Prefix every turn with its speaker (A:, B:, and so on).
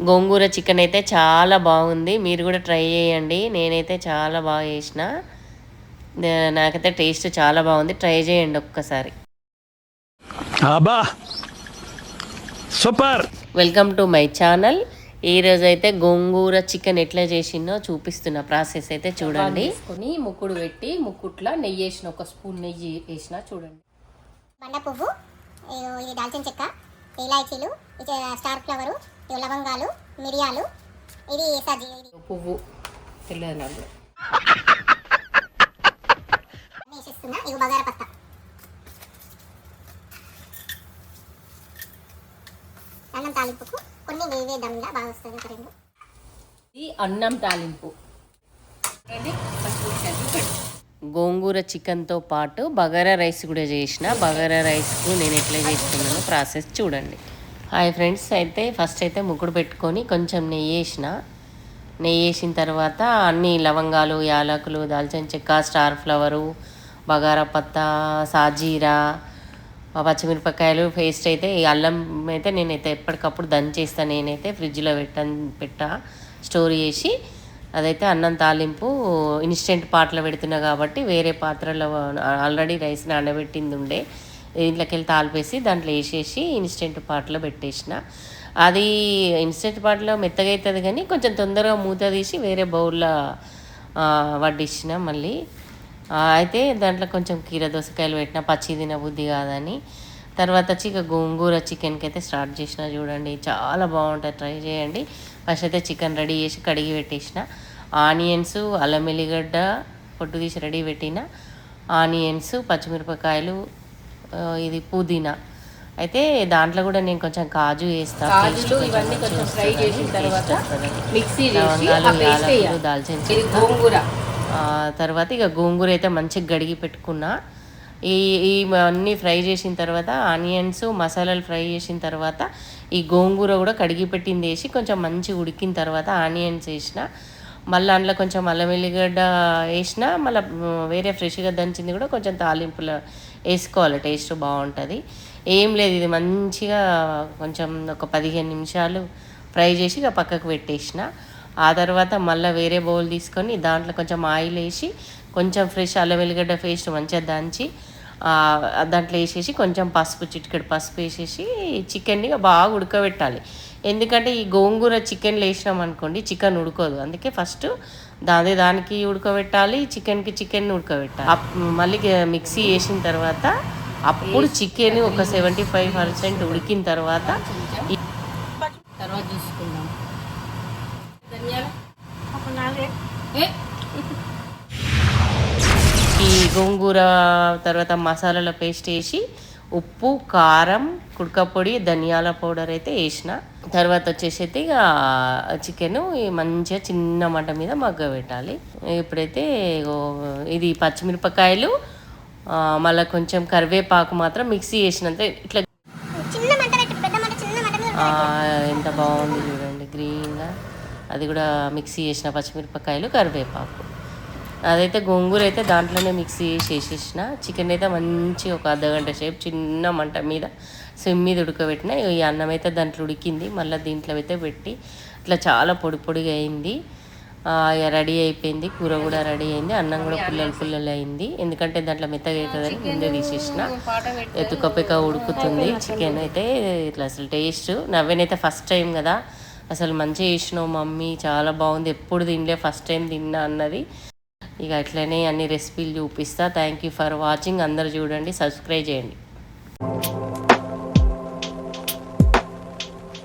A: గోంగూర chicken అయితే చాలా బాగుంది. మీరు కూడా ట్రై చేయండి. నేనైతే చాలా బాగా చేసిన. నాకైతే టేస్ట్ చాలా బాగుంది. ట్రై చేయండి ఒక్కసారి.
B: Super.
A: Welcome to my channel. ఈరోజు అయితే గోంగూర చికెన్ ఎట్లా చేసిందో చూపిస్తున్న ప్రాసెస్ అయితే చూడండి.
C: తీసుకొని ముక్కుడు పెట్టి ముక్కుట్లో నెయ్యి వేసిన, ఒక స్పూన్ నెయ్యి వేసిన చూడండి.
D: బండ పువ్వు, ఇది దాల్చిన చెక్క, ఇలాచీలు, స్టార్ ఫ్లవరు, లవంగాలు, మిరియాలు, ఇది సజ్జి
C: పువ్వు తెల్లది నాకు
D: వేసేస్తున్నా. ఇది బగారా పత్తా, అన్నం తాలింపుకు కొన్ని వేవేద్దాంగా బాగా వస్తుంది. ఒక రెండు
C: ఇది అన్నం తాలింపు.
A: గోంగూర చికెన్తో పాటు బగారా రైస్ కూడా చేసిన. బగారా రైస్కు నేను ఎట్లా చేస్తున్నానో ప్రాసెస్ చూడండి. హాయ్ ఫ్రెండ్స్, అయితే ఫస్ట్ అయితే ముగ్గుడు పెట్టుకొని కొంచెం నెయ్యి వేసిన. నెయ్యి వేసిన తర్వాత అన్ని లవంగాలు, యాలకులు, దాల్చిన చెక్క, స్టార్ ఫ్లవరు, బగారా పత్తా, సాజీరా, పచ్చిమిరపకాయలు పేస్ట్ అయితే, ఈ అల్లం అయితే నేనైతే ఎప్పటికప్పుడు దంచేస్తాను. నేనైతే ఫ్రిడ్జ్లో పెట్టా స్టోర్ చేసి. అదైతే అన్నం తాలింపు ఇన్స్టెంట్ పాటలో పెడుతున్నా కాబట్టి వేరే పాత్రలో ఆల్రెడీ రైస్ నానబెట్టింది ఉండే, ఇంట్లోకి వెళ్ళి తాలిపేసి దాంట్లో వేసేసి ఇన్స్టెంట్ పాటలో పెట్టేసిన. అది ఇన్స్టెంట్ పాటలో మెత్తగా అవుతుంది కానీ కొంచెం తొందరగా మూత తీసి వేరే బౌల్లో వడ్డిచ్చిన. మళ్ళీ అయితే దాంట్లో కొంచెం కీర దోసకాయలు పెట్టిన, పచ్చి తిన బుద్ధి కాదని. తర్వాత వచ్చి ఇక గోంగూర చికెన్కి అయితే స్టార్ట్ చేసిన. చూడండి చాలా బాగుంటుంది, ట్రై చేయండి. ఫస్ట్ అయితే చికెన్ రెడీ చేసి కడిగి పెట్టేసిన. ఆనియన్స్, అల్లం ఎల్లిగడ్డ పొట్టు తీసి రెడీ పెట్టిన. ఆనియన్స్, పచ్చిమిరపకాయలు, ఇది పుదీనా. అయితే దాంట్లో కూడా నేను కొంచెం కాజు వేస్తాను.
C: ఇవన్నీ కొంచెం ఫ్రై చేసిన తర్వాత మిక్సీ
A: లవంగాలు, యాలకులు, దాల్చిన చెక్క,
C: గోంగూర.
A: తర్వాత ఇక గోంగూర అయితే మంచిగా గడిగి పెట్టుకున్నా. ఈ అన్నీ ఫ్రై చేసిన తర్వాత ఆనియన్స్, మసాలాలు ఫ్రై చేసిన తర్వాత ఈ గోంగూర కూడా కడిగి పెట్టింది వేసి కొంచెం మంచిగా ఉడికిన తర్వాత ఆనియన్స్ వేసిన. మళ్ళీ అందులో కొంచెం అల్లం ఎల్లిగడ్డ వేసిన. మళ్ళీ వేరే ఫ్రెష్గా దంచింది కూడా కొంచెం తాలింపులో వేసుకోవాలి, టేస్ట్ బాగుంటుంది. ఏం లేదు, ఇది మంచిగా కొంచెం ఒక 15 నిమిషాలు ఫ్రై చేసి ఇక పక్కకు పెట్టేసిన. ఆ తర్వాత మళ్ళీ వేరే బౌల్ తీసుకొని దాంట్లో కొంచెం ఆయిల్ వేసి కొంచెం ఫ్రెష్ అల్లం వెల్లిగడ్డ పేస్ట్ మంచిగా దంచి దాంట్లో వేసేసి కొంచెం పసుపు, చిటికెడు పసుపు వేసేసి చికెన్ని బాగా ఉడకబెట్టాలి. ఎందుకంటే ఈ గోంగూర చికెన్లో వేసినాం అనుకోండి చికెన్ ఉడకదు. అందుకే ఫస్ట్ దానికి ఉడకబెట్టాలి, చికెన్కి చికెన్ ఉడకబెట్టాలి. మళ్ళీ మిక్సీ వేసిన తర్వాత అప్పుడు చికెన్ ఒక 75% ఉడికిన తర్వాత
C: చూసుకుందాం.
A: ఈ గోంగూర తర్వాత మసాలాల పేస్ట్ వేసి ఉప్పు, కారం, కుడకపొడి, ధనియాల పౌడర్ అయితే వేసిన. తర్వాత వచ్చేసి అయితే ఇక చికెన్ మంచిగా చిన్న మంట మీద మగ్గబెట్టాలి. ఇప్పుడైతే ఇది పచ్చిమిరపకాయలు, మళ్ళీ కొంచెం కరివేపాకు మాత్రం మిక్సీ వేసినంత ఇట్లా ఎంత బాగుంది చూడండి గ్రీన్గా. అది కూడా మిక్సీ చేసిన పచ్చిమిరపకాయలు, కరివేపాకు. అదైతే గోంగూర అయితే దాంట్లోనే మిక్సీ చేసి వేసేసిన. చికెన్ అయితే మంచి ఒక అర్ధగంట సేపు చిన్న మంట మీద సిమ్ మీద ఉడకబెట్టిన. ఈ అన్నం అయితే దాంట్లో ఉడికింది. మళ్ళీ దీంట్లో అయితే పెట్టి ఇట్లా చాలా పొడి పొడిగా అయింది. రెడీ అయిపోయింది. కూర కూడా రెడీ అయింది. అన్నం కూడా పుల్లలు అయింది. ఎందుకంటే దాంట్లో మెత్తగా అవుతుందని ముందే తీసేసిన. ఎత్తుకపెక్క ఉడుకుతుంది చికెన్ అయితే. ఇట్లా అసలు టేస్ట్ నవ్వేనైతే ఫస్ట్ టైం కదా, అసలు మంచిగా చేసినావు మమ్మీ, చాలా బాగుంది, ఎప్పుడు తినలే, ఫస్ట్ టైం తిన్నా అన్నది. ఇక అట్లనే అన్ని రెసిపీలు చూపిస్తా. Thank you for watching. అందరు చూడండి, సబ్స్క్రైబ్ చేయండి.